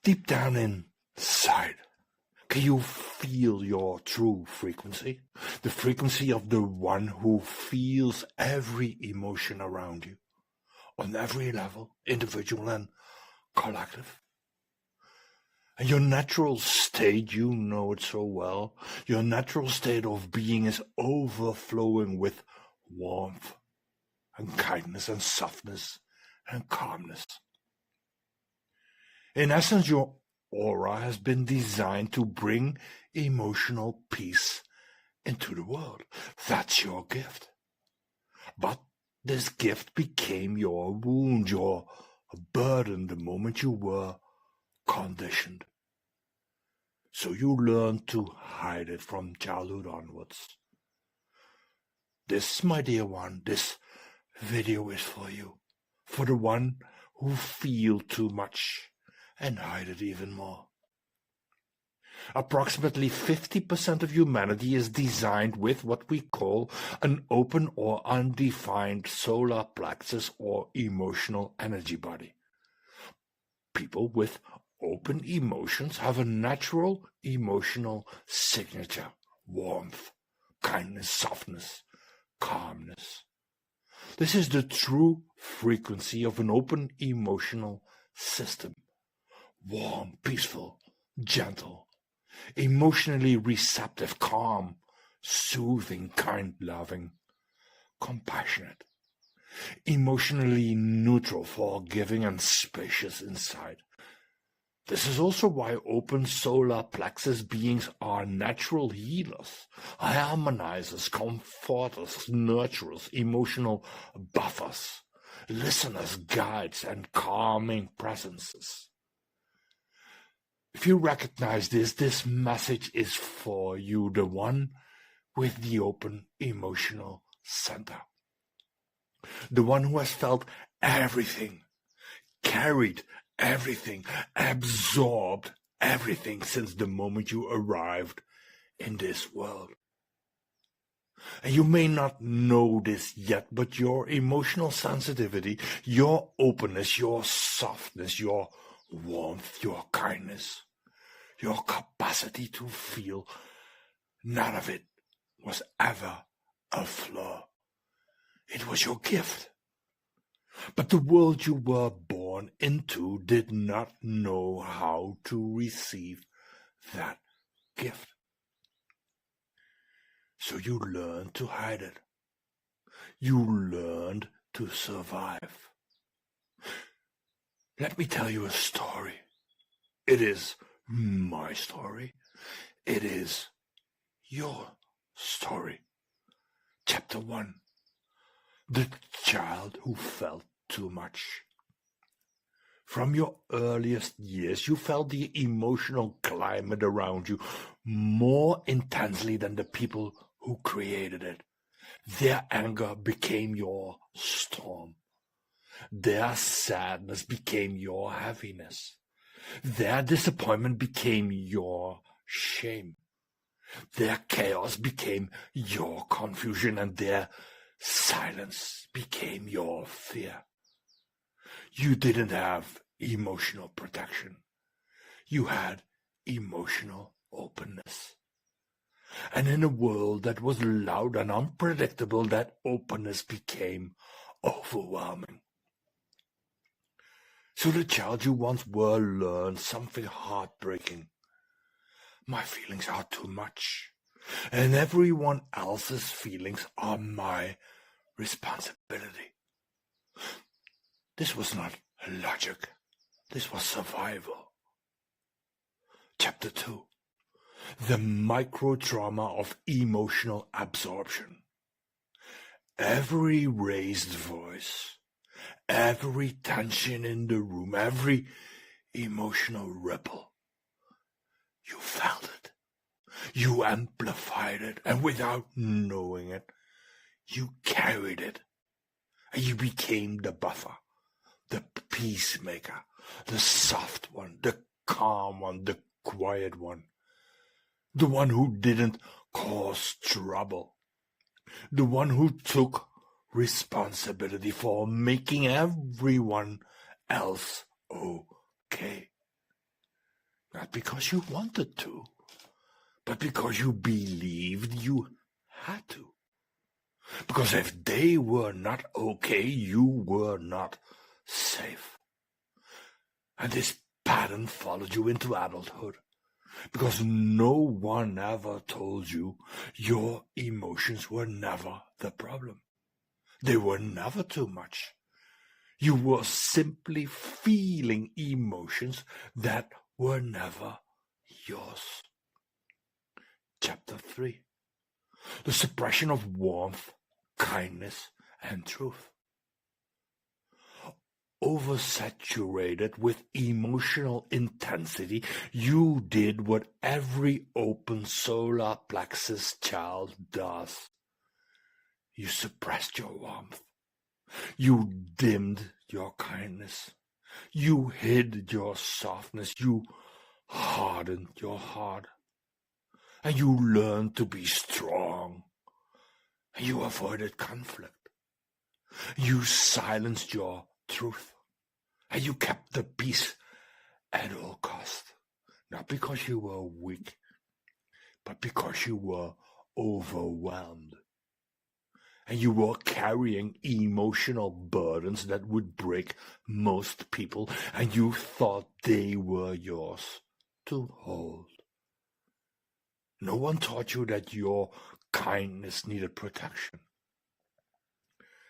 Deep down inside, can you feel your true frequency? The frequency of the one who feels every emotion around you, on every level, individual and collective. And your natural state, you know it so well, your natural state of being is overflowing with warmth and kindness and softness and calmness. In essence, your aura has been designed to bring emotional peace into the world. That's your gift. But this gift became your wound, your burden the moment you were conditioned. So you learned to hide it from childhood onwards. This, my dear one, this video is for you. For the one who feel too much and hide it even more. Approximately 50% of humanity is designed with what we call an open or undefined solar plexus or emotional energy body. People with open emotions have a natural emotional signature: warmth, kindness, softness, calmness. This is the true frequency of an open emotional system. Warm, peaceful, gentle, emotionally receptive, calm, soothing, kind, loving, compassionate, emotionally neutral, forgiving, and spacious inside. This is also why open solar plexus beings are natural healers, harmonizers, comforters, nurturers, emotional buffers, listeners, guides, and calming presences. If you recognize this message is for you, the one with the open emotional center. The one who has felt everything, carried everything, absorbed everything since the moment you arrived in this world. And you may not know this yet, but your emotional sensitivity, your openness, your softness, your warmth, your kindness, your capacity to feel, none of it was ever a flaw. It was your gift. But the world you were born into did not know how to receive that gift. So you learned to hide it. You learned to survive. Let me tell you a story. It is my story. It is your story. Chapter 1. The child who felt too much. From your earliest years, you felt the emotional climate around you more intensely than the people who created it. Their anger became your storm. Their sadness became your heaviness. Their disappointment became your shame. Their chaos became your confusion, and their silence became your fear. You didn't have emotional protection. You had emotional openness. And in a world that was loud and unpredictable, that openness became overwhelming. So the child you once were learned something heartbreaking. My feelings are too much, and everyone else's feelings are my responsibility. This was not logic. This was survival. Chapter 2. The micro-trauma of emotional absorption. Every raised voice, every tension in the room, every emotional ripple, you felt it. You amplified it, and without knowing it, you carried it. And you became the buffer, the peacemaker, the soft one, the calm one, the quiet one, the one who didn't cause trouble, the one who took responsibility for making everyone else okay. not because you wanted to, but because you believed you had to. Because if they were not okay, you were not safe. And this pattern followed you into adulthood. Because no one ever told you your emotions were never the problem. They were never too much. You were simply feeling emotions that were never yours. Chapter 3. The suppression of warmth, kindness, and truth. Oversaturated with emotional intensity, you did what every open solar plexus child does. You suppressed your warmth. You dimmed your kindness. You hid your softness. You hardened your heart. And you learned to be strong. And you avoided conflict. You silenced your truth. And you kept the peace at all cost. Not because you were weak, but because you were overwhelmed. And you were carrying emotional burdens that would break most people, and you thought they were yours to hold. No one taught you that your kindness needed protection.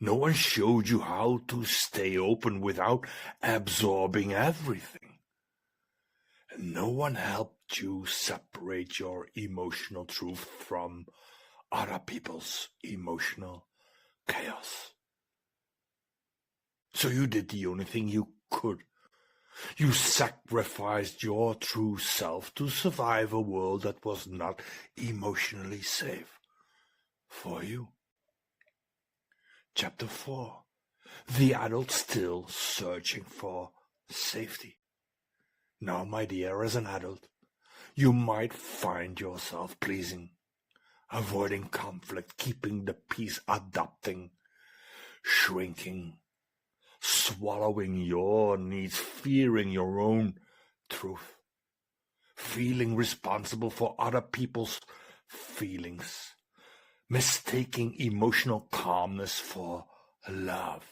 No one showed you how to stay open without absorbing everything. And no one helped you separate your emotional truth from other people's emotional chaos. So you did the only thing you could. You sacrificed your true self to survive a world that was not emotionally safe for you. Chapter 4. The adult still searching for safety. Now, my dear, as an adult, you might find yourself pleasing, avoiding conflict, keeping the peace, adapting, shrinking, swallowing your needs, fearing your own truth, feeling responsible for other people's feelings, mistaking emotional calmness for love,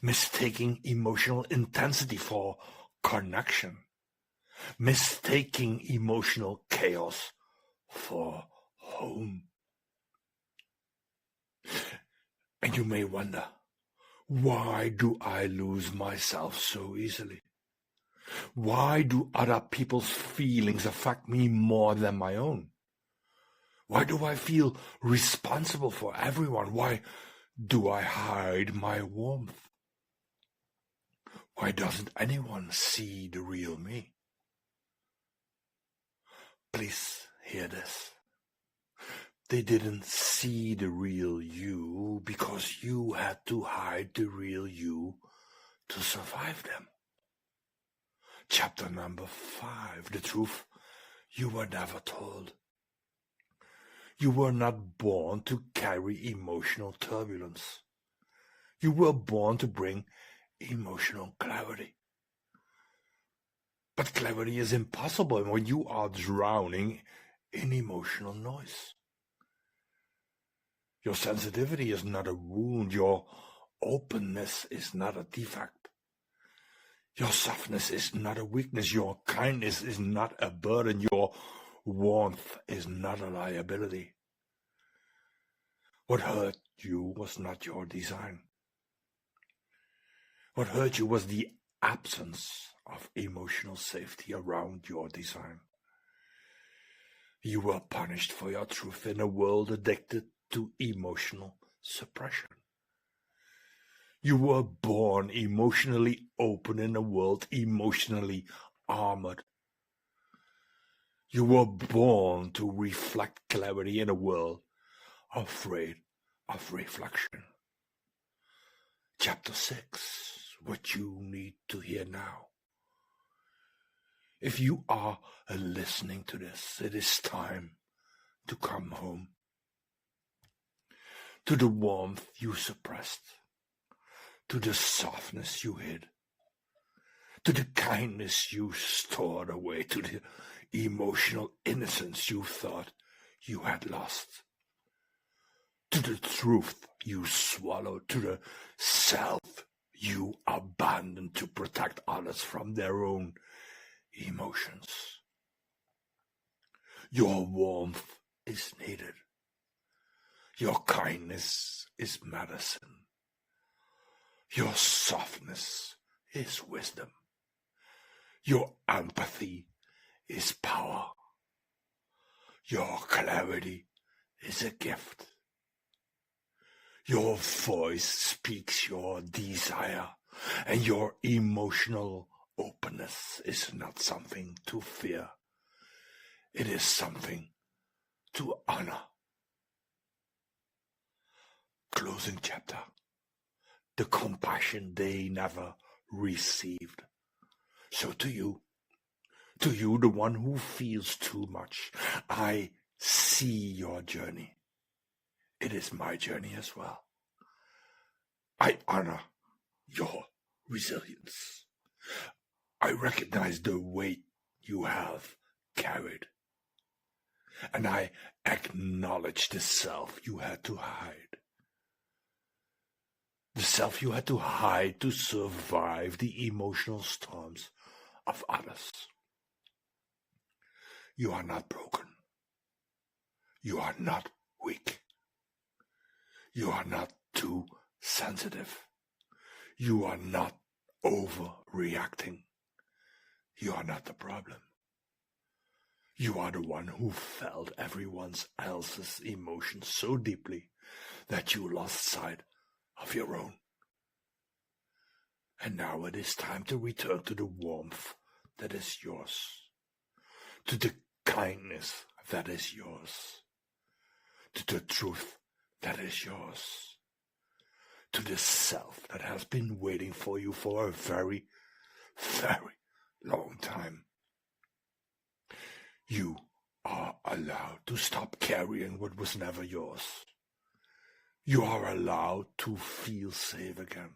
mistaking emotional intensity for connection, mistaking emotional chaos for home. And you may wonder, why do I lose myself so easily? Why do other people's feelings affect me more than my own? Why do I feel responsible for everyone? Why do I hide my warmth? Why doesn't anyone see the real me? Please hear this. They didn't see the real you because you had to hide the real you to survive them. Chapter number 5, the truth you were never told. You were not born to carry emotional turbulence. You were born to bring emotional clarity. But clarity is impossible when you are drowning in emotional noise. Your sensitivity is not a wound. Your openness is not a defect. Your softness is not a weakness. Your kindness is not a burden. Your warmth is not a liability. What hurt you was not your design. What hurt you was the absence of emotional safety around your design. You were punished for your truth in a world addicted to emotional suppression. You were born emotionally open in a world emotionally armored. You were born to reflect clarity in a world afraid of reflection. Chapter 6, what you need to hear now. If you are listening to this, it is time to come home. To the warmth you suppressed. To the softness you hid. to the kindness you stored away, to the emotional innocence you thought you had lost, to the truth you swallowed, to the self you abandoned to protect others from their own emotions. Your warmth is needed. Your kindness is medicine. Your softness is wisdom. Your empathy is power. Your clarity is a gift. Your voice speaks your desire, and your emotional openness is not something to fear. It is something to honor. Closing chapter. The compassion they never received. So to you, the one who feels too much, I see your journey. It is my journey as well. I honor your resilience. I recognize the weight you have carried. And I acknowledge the self you had to hide. The self you had to hide to survive the emotional storms of others. You are not broken. You are not weak. You are not too sensitive. You are not overreacting. You are not the problem. You are the one who felt everyone else's emotions so deeply that you lost sight of your own. And now it is time to return to the warmth that is yours, to the kindness that is yours, to the truth that is yours, to the self that has been waiting for you for a very, very long time. You are allowed to stop carrying what was never yours. You are allowed to feel safe again.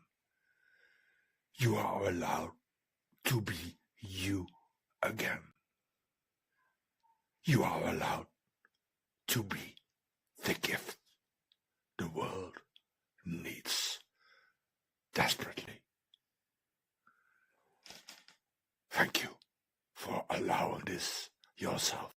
You are allowed to be you again. You are allowed to be the gift.